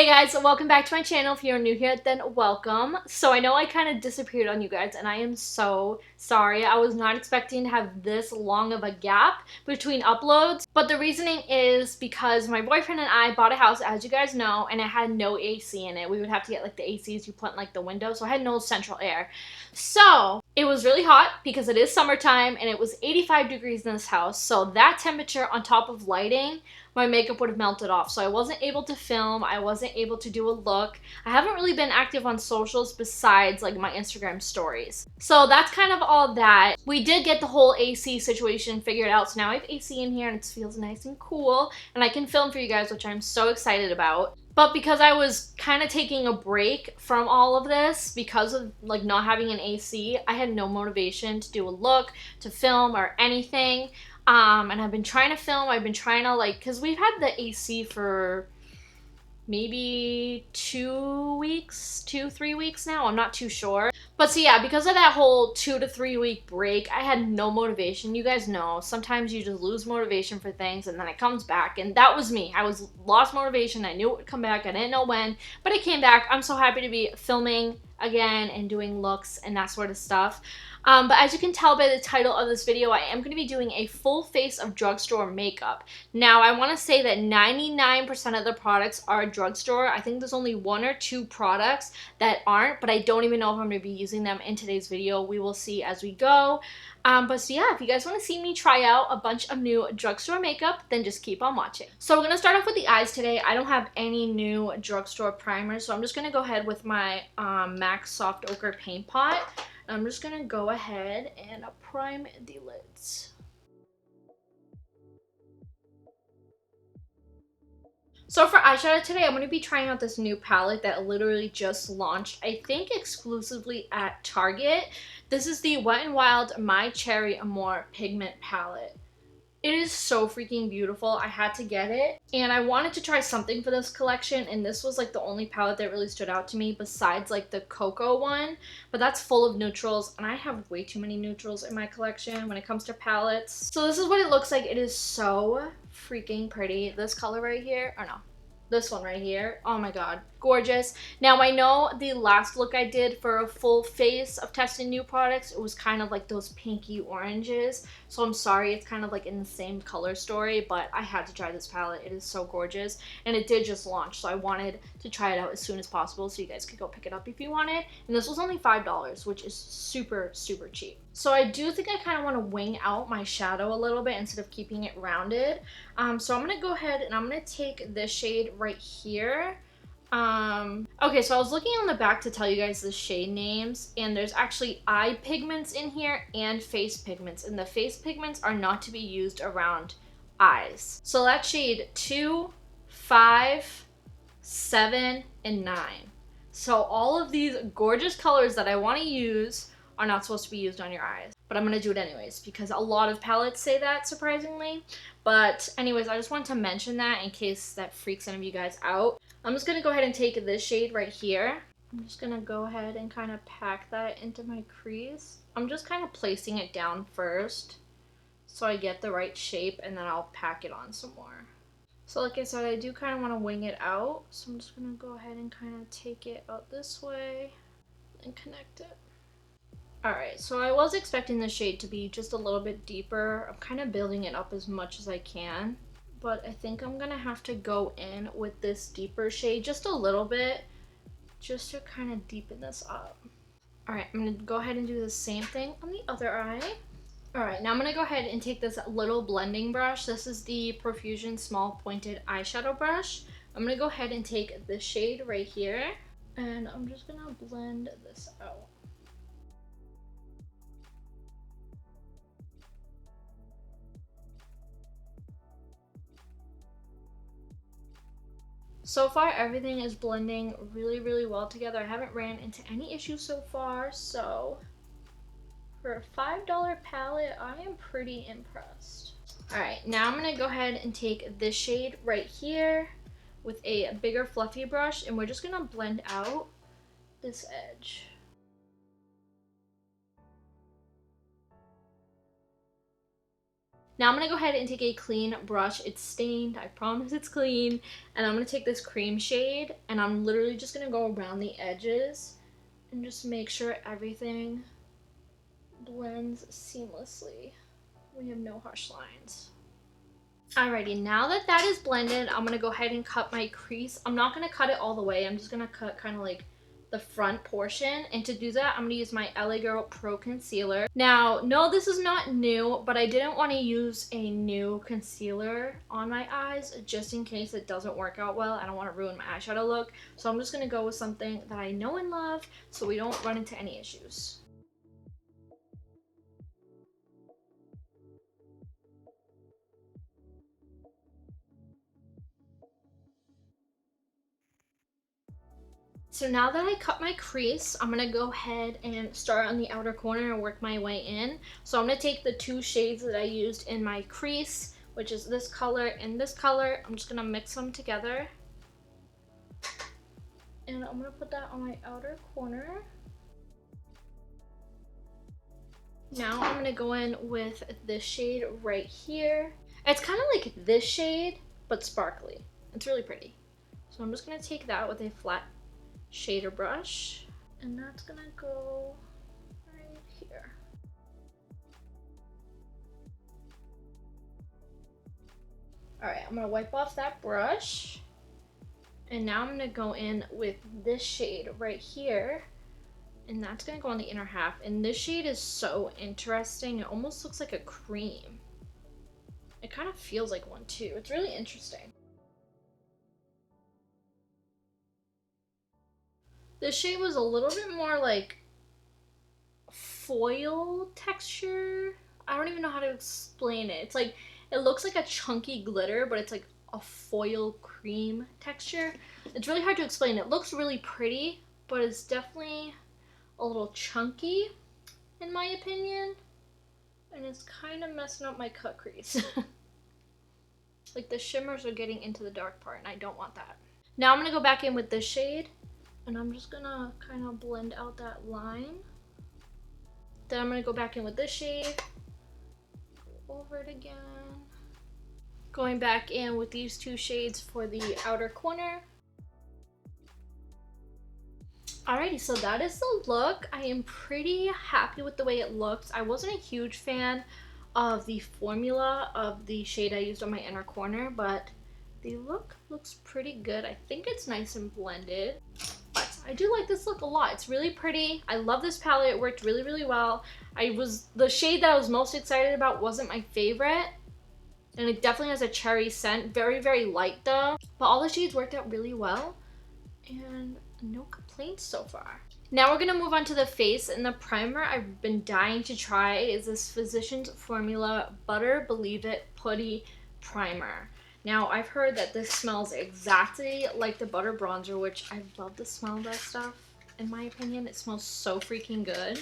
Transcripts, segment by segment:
Hey guys, welcome back to my channel. If you're new here, then welcome. So I know I kind of disappeared on you guys and I am so sorry. I was not expecting to have this long of a gap between uploads, but the reasoning is because my boyfriend and I bought a house, as you guys know, and it had no AC in it. We would have to get like the ACs you put in like the window, so I had no central air. So it was really hot because it is summertime and it was 85 degrees in this house. So that temperature on top of lighting, my makeup would have melted off. So I wasn't able to film. I wasn't able to do a look. I haven't really been active on socials besides like my Instagram stories. So that's kind of all that. We did get the whole AC situation figured out. So now I have AC in here and it feels nice and cool. And I can film for you guys, which I'm so excited about. But because I was kind of taking a break from all of this because of like not having an AC, I had no motivation to do a look, to film, or anything. And I've been trying to film. I've been trying to like, because we've had the AC for maybe 2 weeks, 3 weeks now. I'm not too sure. But so yeah, because of that whole 2 to 3 week break, I had no motivation. You guys know, sometimes you just lose motivation for things and then it comes back. And that was me. I was lost motivation. I knew it would come back. I didn't know when, but it came back. I'm so happy to be filming again and doing looks and that sort of stuff. But as you can tell by the title of this video, I am going to be doing a full face of drugstore makeup. Now, I want to say that 99% of the products are drugstore. I think there's only 1 or 2 products that aren't, but I don't even know if I'm going to be using them in today's video. We will see as we go. But so yeah, if you guys want to see me try out a bunch of new drugstore makeup, then just keep on watching. So we're going to start off with the eyes today. I don't have any new drugstore primers, so I'm just going to go ahead with my MAC Soft Ochre Paint Pot. I'm just going to go ahead and prime the lids. So for eyeshadow today, I'm going to be trying out this new palette that literally just launched, I think exclusively at Target. This is the Wet n Wild My Cherry Amour Pigment Palette. It is so freaking beautiful. I had to get it. And I wanted to try something for this collection. And this was like the only palette that really stood out to me besides like the Cocoa one. But that's full of neutrals. And I have way too many neutrals in my collection when it comes to palettes. So this is what it looks like. It is so freaking pretty. This color right here. Or no. This one right here. Oh my god. Gorgeous. Now I know the last look I did for a full face of testing new products, it was kind of like those pinky oranges. So I'm sorry it's kind of like in the same color story, but I had to try this palette. It is so gorgeous. And it did just launch, so I wanted to try it out as soon as possible so you guys could go pick it up if you want it. And this was only $5, which is super, super cheap. So I do think I kind of want to wing out my shadow a little bit instead of keeping it rounded. So I'm going to go ahead and I'm going to take this shade right here. Okay, so I was looking on the back to tell you guys the shade names, and there's actually eye pigments in here and face pigments, and the face pigments are not to be used around eyes. So that's shade 2, 5, 7, and 9. So all of these gorgeous colors that I want to use are not supposed to be used on your eyes. But I'm going to do it anyways because a lot of palettes say that, surprisingly. But anyways, I just wanted to mention that in case that freaks any of you guys out. I'm just going to go ahead and take this shade right here. I'm just going to go ahead and kind of pack that into my crease. I'm just kind of placing it down first so I get the right shape, and then I'll pack it on some more. So like I said, I do kind of want to wing it out. So I'm just going to go ahead and kind of take it out this way and connect it. Alright, so I was expecting the shade to be just a little bit deeper. I'm kind of building it up as much as I can. But I think I'm going to have to go in with this deeper shade just a little bit, just to kind of deepen this up. Alright, I'm going to go ahead and do the same thing on the other eye. Alright, now I'm going to go ahead and take this little blending brush. This is the Profusion Small Pointed Eyeshadow Brush. I'm going to go ahead and take this shade right here, and I'm just going to blend this out. So far, everything is blending really, really well together. I haven't ran into any issues so far, so for a $5 palette, I am pretty impressed. Alright, now I'm going to go ahead and take this shade right here with a bigger fluffy brush, and we're just going to blend out this edge. Now I'm going to go ahead and take a clean brush. It's stained. I promise it's clean. And I'm going to take this cream shade and I'm literally just going to go around the edges and just make sure everything blends seamlessly. We have no harsh lines. Alrighty, now that that is blended, I'm going to go ahead and cut my crease. I'm not going to cut it all the way. I'm just going to cut kind of like the front portion. And to do that, I'm going to use my LA Girl Pro Concealer. Now, no, this is not new, but I didn't want to use a new concealer on my eyes just in case it doesn't work out well. I don't want to ruin my eyeshadow look. So I'm just going to go with something that I know and love so we don't run into any issues. So now that I cut my crease, I'm going to go ahead and start on the outer corner and work my way in. So I'm going to take the two shades that I used in my crease, which is this color and this color. I'm just going to mix them together. And I'm going to put that on my outer corner. Now I'm going to go in with this shade right here. It's kind of like this shade, but sparkly. It's really pretty. So I'm just going to take that with a flat shader brush, and that's gonna go right here. Alright, I'm gonna wipe off that brush, and now I'm gonna go in with this shade right here, and that's gonna go on the inner half. And this shade is so interesting. It almost looks like a cream. It kind of feels like one too. It's really interesting. This shade was a little bit more like foil texture. I don't even know how to explain it. It's like, it looks like a chunky glitter, but it's like a foil cream texture. It's really hard to explain. It looks really pretty, but it's definitely a little chunky in my opinion. And it's kind of messing up my cut crease. Like the shimmers are getting into the dark part and I don't want that. Now I'm gonna go back in with this shade. And I'm just gonna kind of blend out that line. Then I'm gonna go back in with this shade. Go over it again. Going back in with these two shades for the outer corner. Alrighty, so that is the look. I am pretty happy with the way it looks. I wasn't a huge fan of the formula of the shade I used on my inner corner, but the look looks pretty good. I think it's nice and blended. But I do like this look a lot. It's really pretty. I love this palette. It worked really, really well. The shade that I was most excited about wasn't my favorite. And it definitely has a cherry scent. Very, very light though. But all the shades worked out really well. And no complaints so far. Now we're going to move on to the face. And the primer I've been dying to try is this Physicians Formula Butter Believe It Putty Primer. Now, I've heard that this smells exactly like the butter bronzer, which I love the smell of that stuff, in my opinion. It smells so freaking good.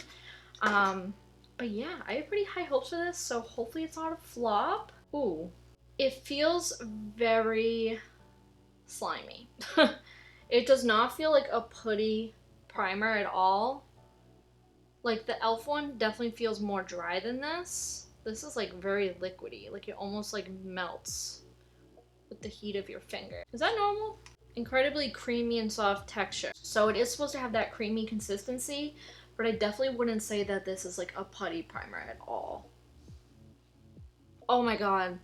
But yeah, I have pretty high hopes for this, so hopefully it's not a flop. Ooh, it feels very slimy. It does not feel like a putty primer at all. Like the e.l.f. one definitely feels more dry than this. This is like very liquidy, like it almost like melts with the heat of your finger. Is that normal? Incredibly creamy and soft texture. So it is supposed to have that creamy consistency, but I definitely wouldn't say that this is like a putty primer at all. Oh my god.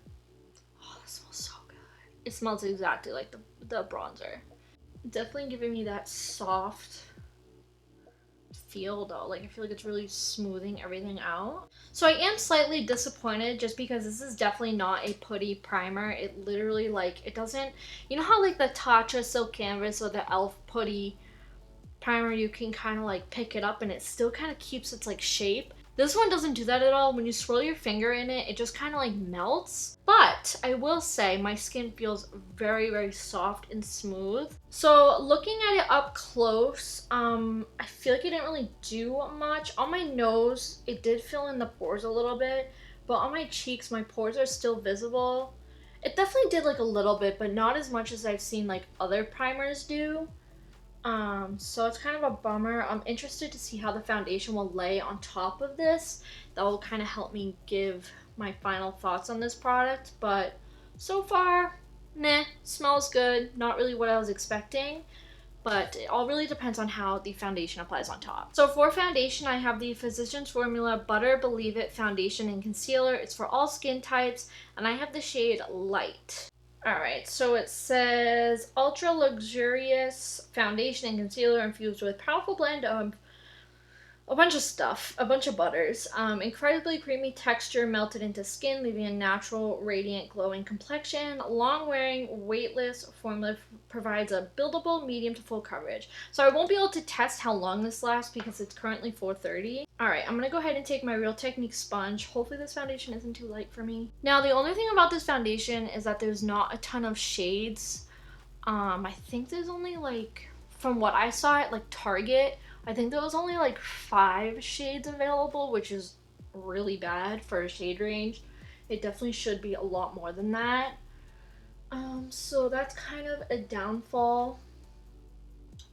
Oh, this smells so good. It smells exactly like the bronzer. Definitely giving me that soft feel though. Like I feel like it's really smoothing everything out. So I am slightly disappointed just because this is definitely not a putty primer. It literally like, it doesn't, you know how like the Tatcha Silk Canvas or the e.l.f. putty primer, you can kind of like pick it up and it still kind of keeps its like shape. This one doesn't do that at all. When you swirl your finger in it, it just kind of like melts. But I will say my skin feels very, very soft and smooth. So looking at it up close, I feel like it didn't really do much. On my nose, it did fill in the pores a little bit. But on my cheeks, my pores are still visible. It definitely did like a little bit, but not as much as I've seen like other primers do. So it's kind of a bummer. I'm interested to see how the foundation will lay on top of this. That will kind of help me give my final thoughts on this product, but so far, meh, smells good. Not really what I was expecting, but it all really depends on how the foundation applies on top. So for foundation, I have the Physicians Formula Butter Believe It Foundation and Concealer. It's for all skin types, and I have the shade Light. Alright, so it says ultra luxurious foundation and concealer infused with powerful blend of a bunch of stuff, a bunch of butters. Incredibly creamy texture melted into skin, leaving a natural, radiant, glowing complexion. Long-wearing, weightless formula provides a buildable medium to full coverage. So I won't be able to test how long this lasts because it's currently 4:30. Alright, I'm going to go ahead and take my Real Techniques sponge. Hopefully this foundation isn't too light for me. Now, the only thing about this foundation is that there's not a ton of shades. I think there's only like, from what I saw at like Target, I think there was only like 5 shades available, which is really bad for a shade range. It definitely should be a lot more than that. So that's kind of a downfall.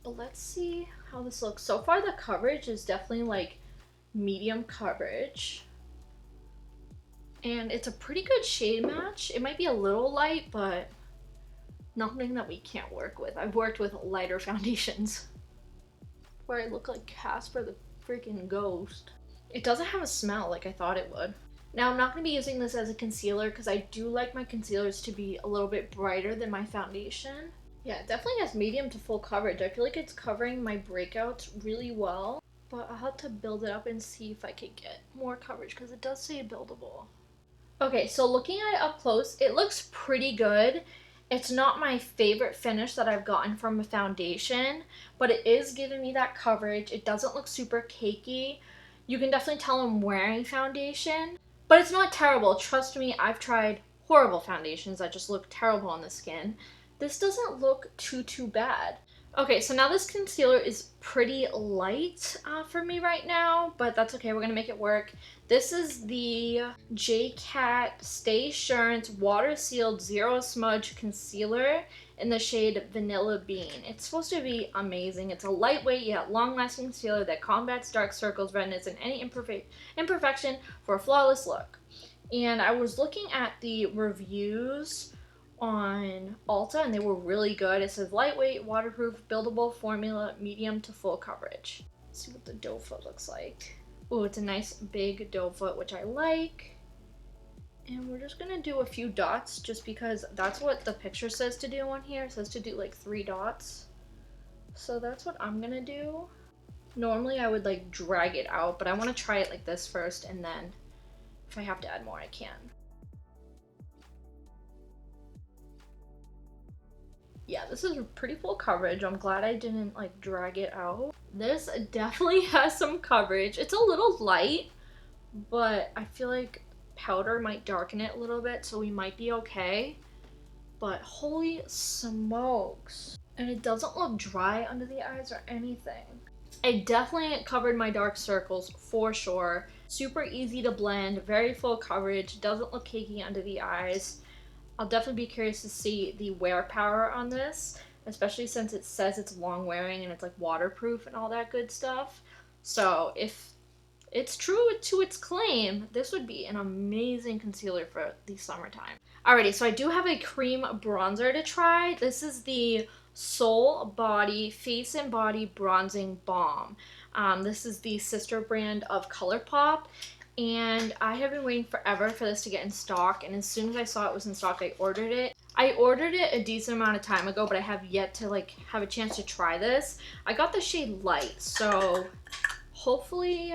But let's see how this looks. So far the coverage is definitely like medium coverage. And it's a pretty good shade match. It might be a little light, but nothing that we can't work with. I've worked with lighter foundations where I look like Casper the freaking ghost. It doesn't have a smell like I thought it would. Now, I'm not going to be using this as a concealer because I do like my concealers to be a little bit brighter than my foundation. Yeah, it definitely has medium to full coverage. I feel like it's covering my breakouts really well, but I'll have to build it up and see if I could get more coverage because it does say buildable. Okay, so looking at it up close, it looks pretty good. It's not my favorite finish that I've gotten from a foundation, but it is giving me that coverage. It doesn't look super cakey. You can definitely tell I'm wearing foundation, but it's not terrible. Trust me, I've tried horrible foundations that just look terrible on the skin. This doesn't look too bad. Okay, so now this concealer is pretty light for me right now, but that's okay. We're going to make it work. This is the J.Cat Staysurance Water Sealed Zero Smudge Concealer in the shade Vanilla Bean. It's supposed to be amazing. It's a lightweight yet long-lasting concealer that combats dark circles, redness, and any imperfection for a flawless look. And I was looking at the reviews on Ulta and they were really good. It says lightweight, waterproof, buildable formula, medium to full coverage. Let's see what the doe foot looks like. Oh, it's a nice big doe foot, which I like. And we're just gonna do a few dots just because that's what the picture says to do on here. It says to do like 3 dots. So that's what I'm gonna do. Normally I would like drag it out, but I want to try it like this first, and then if I have to add more, I can. Yeah, this is pretty full coverage. I'm glad I didn't like drag it out. This definitely has some coverage. It's a little light, but I feel like powder might darken it a little bit, so we might be okay. But holy smokes. And it doesn't look dry under the eyes or anything. I definitely covered my dark circles for sure. Super easy to blend, very full coverage, doesn't look cakey under the eyes. I'll definitely be curious to see the wear power on this, especially since it says it's long wearing and it's like waterproof and all that good stuff. So if it's true to its claim, this would be an amazing concealer for the summertime. Alrighty, so I do have a cream bronzer to try. This is the Soul Body Face and Body Bronzing Balm. This is the sister brand of ColourPop. And I have been waiting forever for this to get in stock, and as soon as I saw it was in stock, I ordered it. I ordered it a decent amount of time ago, but I have yet to like have a chance to try this. I got the shade Light, so hopefully...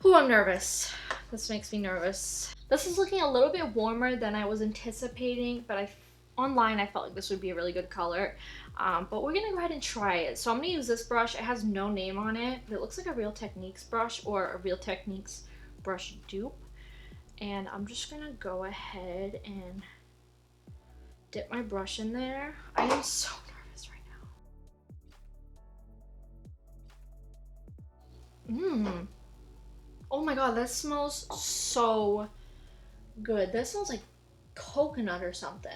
Ooh, I'm nervous. This makes me nervous. This is looking a little bit warmer than I was anticipating, but online I felt like this would be a really good color. But we're gonna go ahead and try it. So I'm gonna use this brush. It has no name on it, but it looks like a Real Techniques brush or a Real Techniques brush dupe. And I'm just gonna go ahead and dip my brush in there. I am so nervous right now. Oh my god, that smells so good. That smells like coconut or something.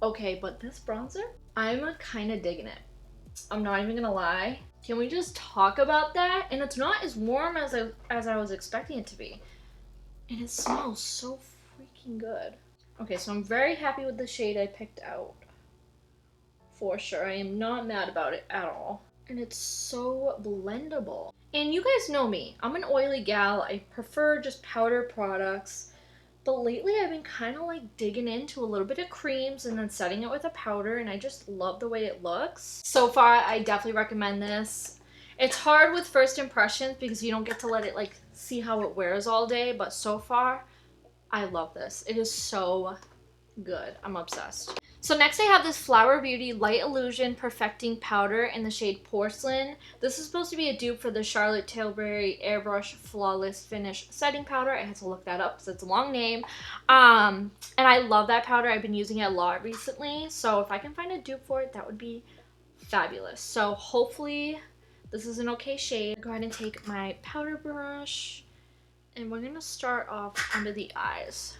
Okay, but this bronzer, I'm kind of digging it. I'm not even gonna lie. Can we just talk about that? And it's not as warm as I was expecting it to be. And it smells so freaking good. Okay, so I'm very happy with the shade I picked out. For sure. I am not mad about it at all. And it's so blendable. And you guys know me. I'm an oily gal. I prefer just powder products. But lately I've been kind of like digging into a little bit of creams and then setting it with a powder, and I just love the way it looks. So far, I definitely recommend this. It's hard with first impressions because you don't get to let it like see how it wears all day, but so far, I love this. It is so good. I'm obsessed. So next I have this Flower Beauty Light Illusion Perfecting Powder in the shade Porcelain. This is supposed to be a dupe for the Charlotte Tilbury Airbrush Flawless Finish Setting Powder. I had to look that up because it's a long name. And I love that powder. I've been using it a lot recently. So if I can find a dupe for it, that would be fabulous. So hopefully this is an okay shade. Go ahead and take my powder brush. And we're going to start off under the eyes.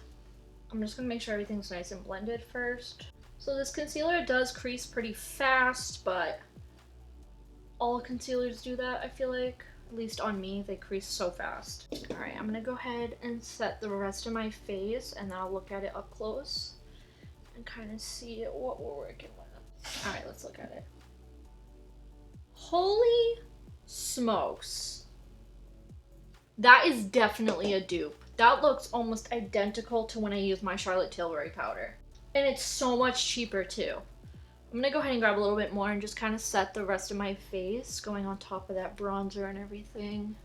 I'm just going to make sure everything's nice and blended first. So this concealer does crease pretty fast, but all concealers do that, I feel like. At least on me, they crease so fast. Alright, I'm going to go ahead and set the rest of my face, and then I'll look at it up close and kind of see what we're working with. Alright, let's look at it. Holy smokes. That is definitely a dupe. That looks almost identical to when I used my Charlotte Tilbury powder. And it's so much cheaper too. I'm gonna go ahead and grab a little bit more and just kind of set the rest of my face, going on top of that bronzer and everything.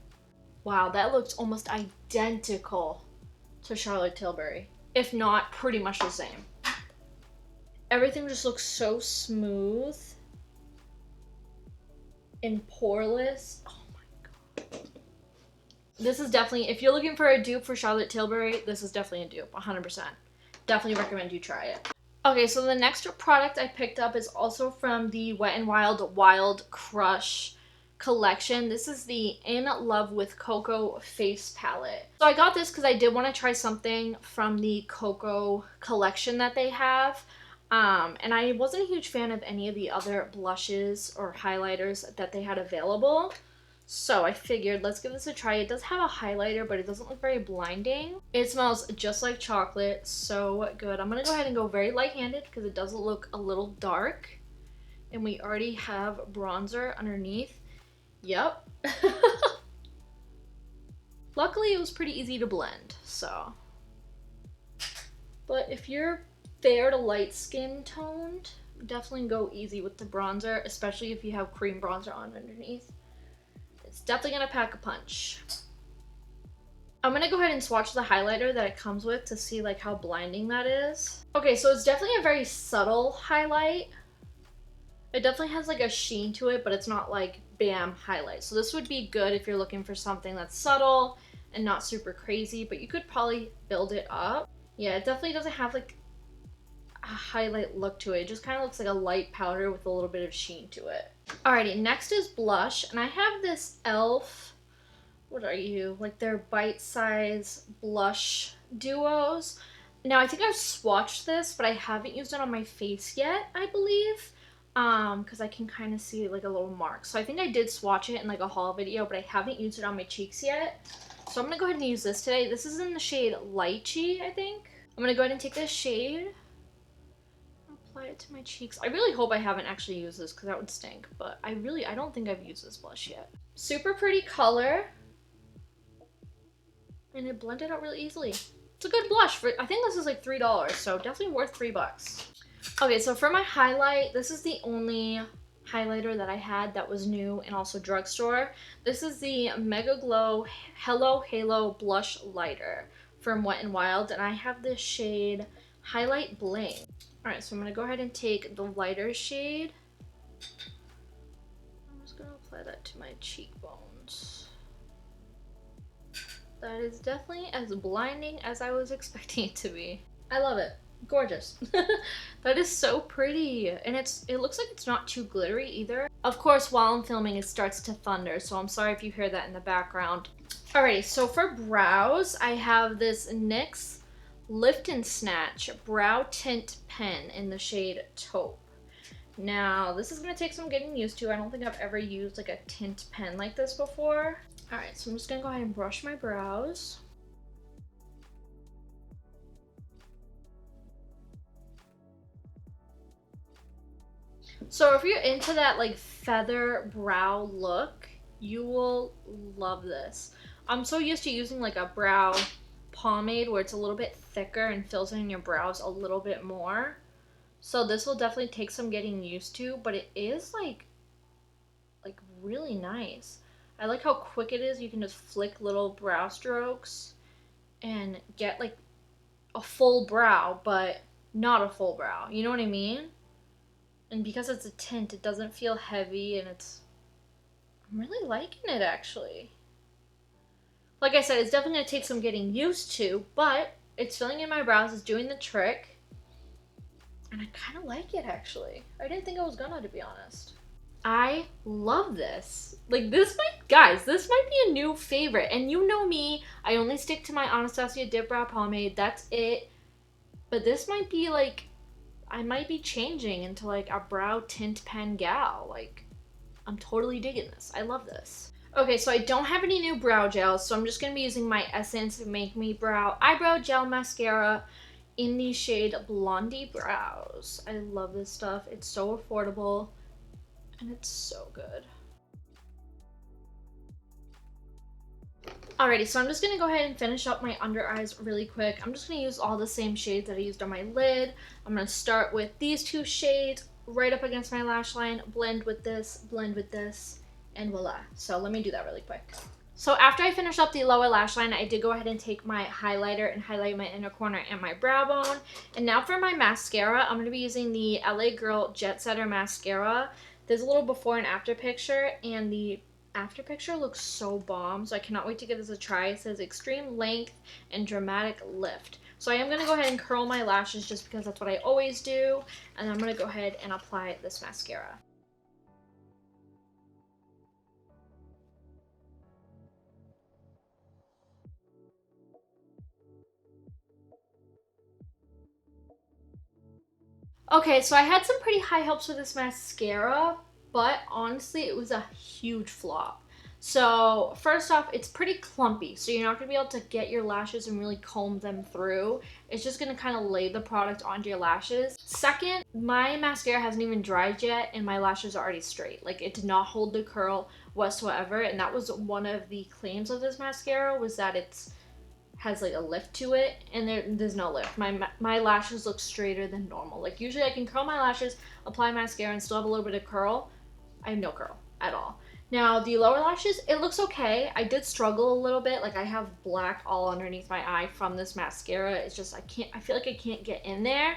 Wow, that looks almost identical to Charlotte Tilbury. If not, pretty much the same. Everything just looks so smooth and poreless. Oh my god. This is definitely, if you're looking for a dupe for Charlotte Tilbury, this is definitely a dupe, 100%. Definitely recommend you try it. Okay, so the next product I picked up is also from the Wet n Wild Wild Crush collection. This is the In Love with Cocoa face palette. So I got this because I did want to try something from the Cocoa collection that they have. And I wasn't a huge fan of any of the other blushes or highlighters that they had available. So I figured, let's give this a try. It does have a highlighter, but it doesn't look very blinding. It smells just like chocolate, so good. I'm gonna go ahead and go very light-handed because it does look a little dark. And we already have bronzer underneath. Yep. Luckily, it was pretty easy to blend, so. But if you're fair to light skin toned, definitely go easy with the bronzer, especially if you have cream bronzer on underneath. It's definitely gonna pack a punch. I'm gonna go ahead and swatch the highlighter that it comes with to see like how blinding that is. Okay, so it's definitely a very subtle highlight. It definitely has like a sheen to it, but it's not like bam highlight. So this would be good if you're looking for something that's subtle and not super crazy, but you could probably build it up. Yeah, it definitely doesn't have like a highlight look to it. It just kind of looks like a light powder with a little bit of sheen to it. Alrighty, next is blush, and I have this e.l.f. What are you? Like their bite-size blush duos. Now I think I've swatched this, but I haven't used it on my face yet, I believe. Because I can kind of see like a little mark. So I think I did swatch it in like a haul video, but I haven't used it on my cheeks yet. So I'm gonna go ahead and use this today. This is in the shade Lychee, I think. I'm gonna go ahead and take this shade. Apply it to my cheeks. I really hope I haven't actually used this because that would stink, but I don't think I've used this blush yet. Super pretty color. And it blended out really easily. It's a good blush. I think this is like $3, so definitely worth $3. Okay, so for my highlight, this is the only highlighter that I had that was new and also drugstore. This is the Mega Glow Hello Halo Blush Lighter from Wet n Wild, and I have this shade Highlight Bling. Alright, so I'm going to go ahead and take the lighter shade. I'm just going to apply that to my cheekbones. That is definitely as blinding as I was expecting it to be. I love it. Gorgeous. That is so pretty. And it looks like it's not too glittery either. Of course, while I'm filming, it starts to thunder, so I'm sorry if you hear that in the background. Alrighty, so for brows, I have this NYX Lift and Snatch Brow Tint Pen in the shade Taupe. Now, this is going to take some getting used to. I don't think I've ever used like a tint pen like this before. Alright, so I'm just going to go ahead and brush my brows. So if you're into that like feather brow look, you will love this. I'm so used to using like a brow pomade where it's a little bit thicker and fills in your brows a little bit more. So this will definitely take some getting used to, but it is like really nice. I like how quick it is. You can just flick little brow strokes and get like a full brow, but not a full brow. You know what I mean? And because it's a tint, it doesn't feel heavy, and I'm really liking it actually. Like I said, it's definitely going to take some getting used to, but it's filling in my brows, it's doing the trick. And I kind of like it actually. I didn't think I was gonna, to be honest. I love this. Like this might be a new favorite. And you know me, I only stick to my Anastasia Dip Brow Pomade. That's it. But this might be like, I might be changing into like a brow tint pen gal. Like, I'm totally digging this. I love this. Okay, so I don't have any new brow gels, so I'm just going to be using my Essence Make Me Brow Eyebrow Gel Mascara in the shade Blondie Brows. I love this stuff. It's so affordable, and it's so good. Alrighty, so I'm just going to go ahead and finish up my under eyes really quick. I'm just going to use all the same shades that I used on my lid. I'm going to start with these two shades right up against my lash line, blend with this, and voila. So let me do that really quick. So after I finished up the lower lash line, I did go ahead and take my highlighter and highlight my inner corner and my brow bone. And now for my mascara, I'm going to be using the LA Girl Jetsetter mascara. There's a little before and after picture, and the after picture looks so bomb, so I cannot wait to give this a try. It says extreme length and dramatic lift. So I am going to go ahead and curl my lashes just because that's what I always do, and I'm going to go ahead and apply this mascara. Okay, so I had some pretty high hopes for this mascara, but honestly, it was a huge flop. So first off, it's pretty clumpy, so you're not going to be able to get your lashes and really comb them through. It's just going to kind of lay the product onto your lashes. Second, my mascara hasn't even dried yet, and my lashes are already straight. Like, it did not hold the curl whatsoever, and that was one of the claims of this mascara, was that it's has like a lift to it, and there's no lift. My lashes look straighter than normal. Like, usually I can curl my lashes, apply mascara, and still have a little bit of curl. I have no curl at all. Now the lower lashes, it looks okay. I did struggle a little bit. Like, I have black all underneath my eye from this mascara. It's just I feel like I can't get in there.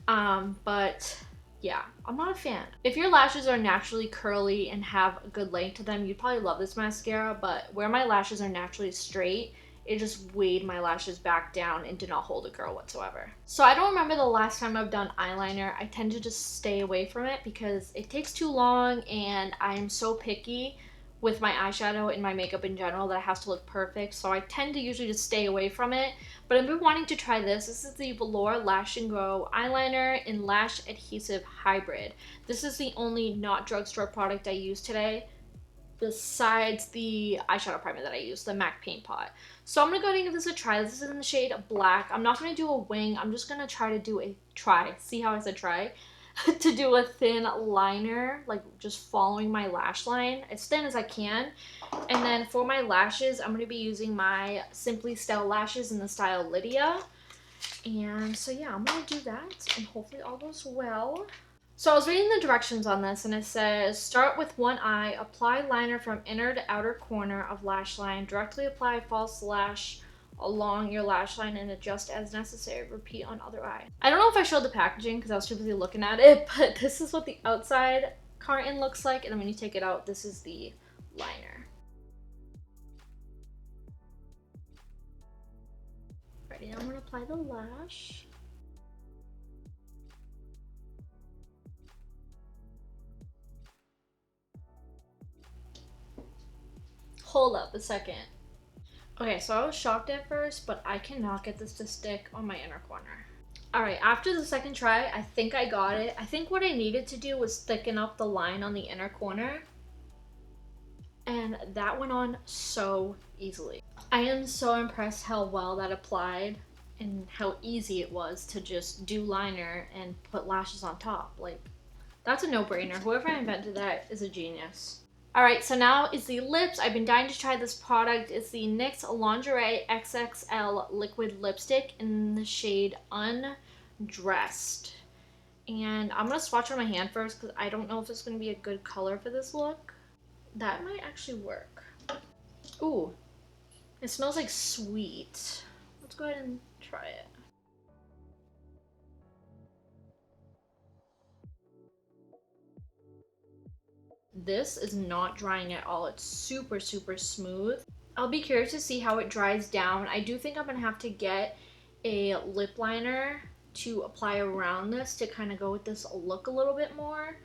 But yeah, I'm not a fan. If your lashes are naturally curly and have a good length to them, you'd probably love this mascara. But where my lashes are naturally straight, it just weighed my lashes back down and did not hold a curl whatsoever. So I don't remember the last time I've done eyeliner. I tend to just stay away from it because it takes too long, and I am so picky with my eyeshadow and my makeup in general that it has to look perfect. So I tend to usually just stay away from it. But I've been wanting to try this. This is the Velour Lash and Grow Eyeliner in Lash Adhesive Hybrid. This is the only not drugstore product I use today, besides the eyeshadow primer that I use, the MAC Paint Pot. So I'm going to go ahead and give this a try. This is in the shade Black. I'm not going to do a wing. I'm just going to try to do see how I said try, to do a thin liner, like just following my lash line as thin as I can. And then for my lashes, I'm going to be using my Simply Style lashes in the style Lydia. And so yeah, I'm going to do that, and hopefully all goes well. So I was reading the directions on this, and it says, start with one eye, apply liner from inner to outer corner of lash line, directly apply false lash along your lash line and adjust as necessary. Repeat on other eye. I don't know if I showed the packaging because I was too busy looking at it, but this is what the outside carton looks like, and then when you take it out, this is the liner. Ready, now I'm going to apply the lash. Hold up a second. Okay, so I was shocked at first, but I cannot get this to stick on my inner corner. Alright, after the second try, I think I got it. I think what I needed to do was thicken up the line on the inner corner. And that went on so easily. I am so impressed how well that applied and how easy it was to just do liner and put lashes on top. Like, that's a no-brainer. Whoever invented that is a genius. Alright, so now is the lips. I've been dying to try this product. It's the NYX Lingerie XXL Liquid Lipstick in the shade Undress'd. And I'm going to swatch on my hand first because I don't know if it's going to be a good color for this look. That might actually work. Ooh, it smells like sweet. Let's go ahead and try it. This is not drying at all. It's super, super smooth. I'll be curious to see how it dries down. I do think I'm gonna have to get a lip liner to apply around this to kind of go with this look a little bit more.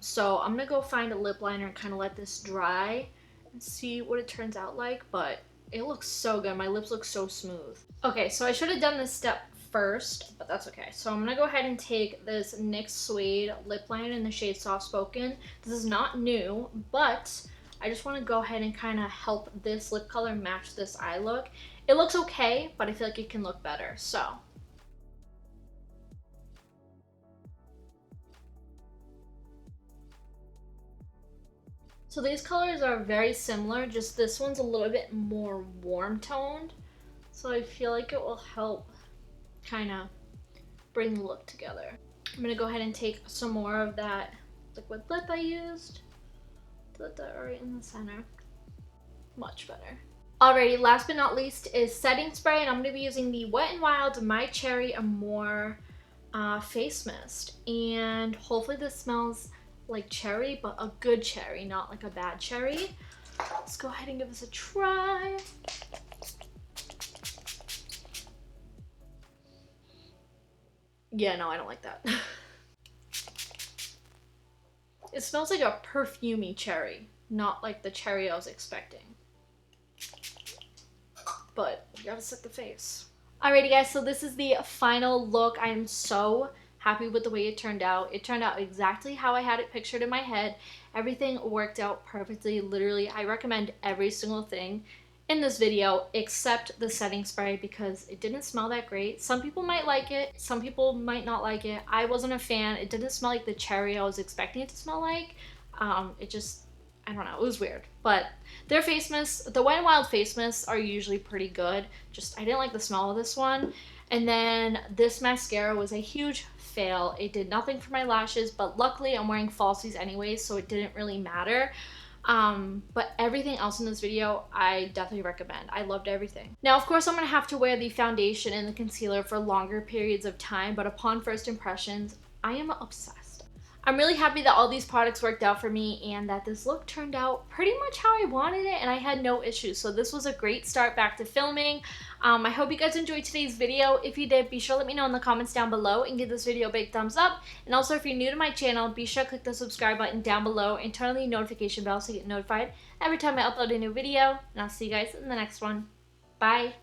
So I'm gonna go find a lip liner and kind of let this dry and see what it turns out like, but it looks so good. My lips look so smooth. Okay, so I should have done this step first, but that's okay. So I'm gonna go ahead and take this NYX Suede lip liner in the shade Soft Spoken. This is not new, but I just want to go ahead and kind of help this lip color match this eye look. It looks okay, but I feel like it can look better, so. So these colors are very similar, just this one's a little bit more warm toned. So I feel like it will help kind of bring the look together. I'm going to go ahead and take some more of that liquid lip I used. Put that right in the center. Much better. Alrighty, last but not least is setting spray, and I'm going to be using the Wet n Wild My Cherry Amour face mist. And hopefully this smells like cherry, but a good cherry, not like a bad cherry. Let's go ahead and give this a try. Yeah, no, I don't like that. It smells like a perfumey cherry, not like the cherry I was expecting. But you gotta set the face. Alrighty guys, so this is the final look. I am so happy with the way it turned out. It turned out exactly how I had it pictured in my head. Everything worked out perfectly. Literally, I recommend every single thing in this video except the setting spray because it didn't smell that great. Some people might like it, some people might not like it. I wasn't a fan. It didn't smell like the cherry I was expecting it to smell like. It just, I don't know, it was weird. But their face mists, the Wet n Wild face mists are usually pretty good. Just, I didn't like the smell of this one. And then this mascara was a huge fail. It did nothing for my lashes, but luckily I'm wearing falsies anyways, so it didn't really matter. But everything else in this video, I definitely recommend. I loved everything. Now, of course, I'm going to have to wear the foundation and the concealer for longer periods of time, but upon first impressions, I am obsessed. I'm really happy that all these products worked out for me and that this look turned out pretty much how I wanted it and I had no issues. So this was a great start back to filming. I hope you guys enjoyed today's video. If you did, be sure to let me know in the comments down below and give this video a big thumbs up. And also, if you're new to my channel, be sure to click the subscribe button down below and turn on the notification bell so you get notified every time I upload a new video. And I'll see you guys in the next one. Bye!